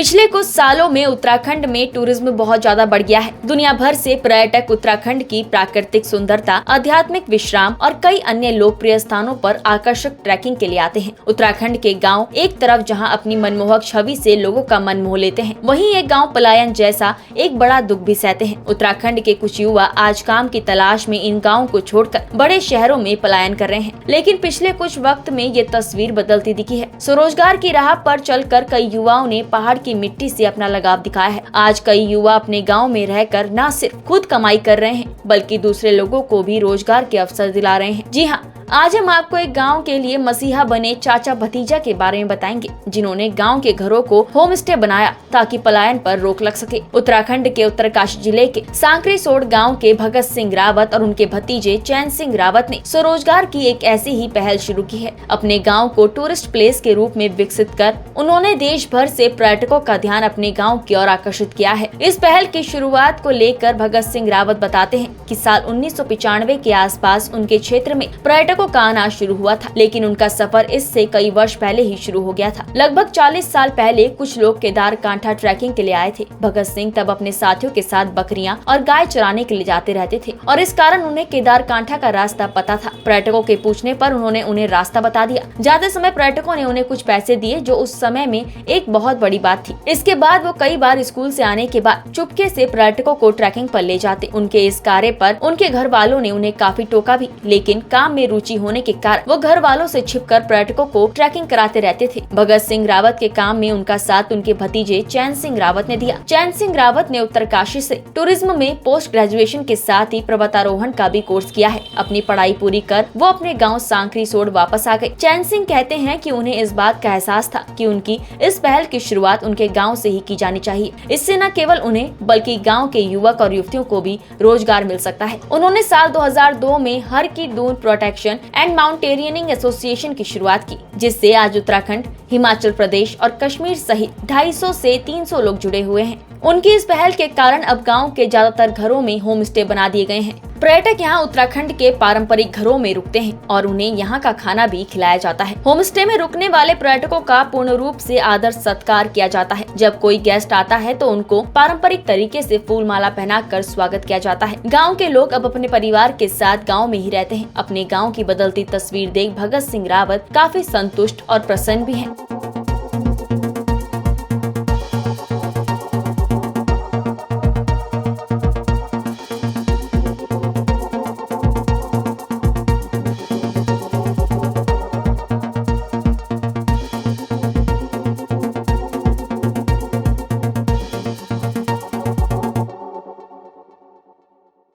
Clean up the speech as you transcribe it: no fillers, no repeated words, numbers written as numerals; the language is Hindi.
पिछले कुछ सालों में उत्तराखंड में टूरिज्म बहुत ज्यादा बढ़ गया है। दुनिया भर से पर्यटक उत्तराखंड की प्राकृतिक सुंदरता, आध्यात्मिक विश्राम और कई अन्य लोकप्रिय स्थानों पर आकर्षक ट्रैकिंग के लिए आते हैं। उत्तराखंड के गांव एक तरफ जहां अपनी मनमोहक छवि से लोगों का मन मोह लेते हैं, वहीं एक गांव पलायन जैसा एक बड़ा दुख भी सहते हैं। उत्तराखंड के कुछ युवा आज काम की तलाश में इन गाँव को छोड़कर बड़े शहरों में पलायन कर रहे हैं, लेकिन पिछले कुछ वक्त में ये तस्वीर बदलती दिखी है। स्वरोजगार की राह पर चलकर कई युवाओं ने पहाड़ की मिट्टी से अपना लगाव दिखाया है। आज कई युवा अपने गांव में रहकर न सिर्फ खुद कमाई कर रहे हैं, बल्कि दूसरे लोगों को भी रोजगार के अवसर दिला रहे हैं। जी हाँ, आज हम आपको एक गांव के लिए मसीहा बने चाचा भतीजा के बारे में बताएंगे, जिन्होंने गांव के घरों को होम स्टे बनाया ताकि पलायन पर रोक लग सके। उत्तराखंड के उत्तरकाशी जिले के सांकरीसोड़ गांव के भगत सिंह रावत और उनके भतीजे चैन सिंह रावत ने स्वरोजगार की एक ऐसी ही पहल शुरू की है। अपने गाँव को टूरिस्ट प्लेस के रूप में विकसित कर उन्होंने देश भर से पर्यटकों का ध्यान अपने गाँव की ओर आकर्षित किया है। इस पहल की शुरुआत को लेकर भगत सिंह रावत बताते हैं कि साल 1995 के आसपास उनके क्षेत्र में पर्यटकों का आना शुरू हुआ था, लेकिन उनका सफर इससे कई वर्ष पहले ही शुरू हो गया था। लगभग 40 साल पहले कुछ लोग केदार कांठा ट्रैकिंग के लिए आए थे। भगत सिंह तब अपने साथियों के साथ बकरियां और गाय चराने के लिए जाते रहते थे और इस कारण उन्हें केदार कांठा का रास्ता पता था। पर्यटकों के पूछने पर उन्होंने उन्हें रास्ता बता दिया। जाते समय पर्यटकों ने उन्हें कुछ पैसे दिए, जो उस समय में एक बहुत बड़ी बात थी। इसके बाद वो कई बार स्कूल से आने के बाद चुपके से पर्यटकों को ट्रैकिंग पर ले जाते। उनके इस कार्य पर उनके घर वालों ने उन्हें काफी टोका भी, लेकिन काम में रुचि होने के कारण वो घर वालों से छिपकर पर्यटकों को ट्रैकिंग कराते रहते थे। भगत सिंह रावत के काम में उनका साथ उनके भतीजे चैन सिंह रावत ने दिया। चैन सिंह रावत ने उत्तरकाशी से टूरिज्म में पोस्ट ग्रेजुएशन के साथ ही पर्वतारोहण का भी कोर्स किया है। अपनी पढ़ाई पूरी कर वो अपने गाँव सांकरीसोड़ वापस आ गए। चैन सिंह कहते हैं कि उन्हें इस बात का एहसास था कि उनकी इस पहल की शुरुआत उनके गाँव से ही की जानी चाहिए। इससे न केवल उन्हें बल्कि गाँव के युवक और युवतियों को भी रोजगार मिल सकता है। उन्होंने साल 2002 में हर की Doon protection and mountaineering association की शुरुआत की, जिससे आज उत्तराखंड, हिमाचल प्रदेश और कश्मीर सहित 250 से 300 लोग जुड़े हुए हैं। उनकी इस पहल के कारण अब गांव के ज्यादातर घरों में होम स्टे बना दिए गए हैं। पर्यटक यहाँ उत्तराखंड के पारंपरिक घरों में रुकते हैं और उन्हें यहाँ का खाना भी खिलाया जाता है। होम स्टे में रुकने वाले पर्यटकों का पूर्ण रूप से आदर सत्कार किया जाता है। जब कोई गेस्ट आता है तो उनको पारंपरिक तरीके से फूल माला पहनाकर स्वागत किया जाता है। गाँव के लोग अब अपने परिवार के साथ गाँव में ही रहते हैं। अपने गाँव की बदलती तस्वीर देख भगत सिंह रावत काफी संतुष्ट और प्रसन्न भी है।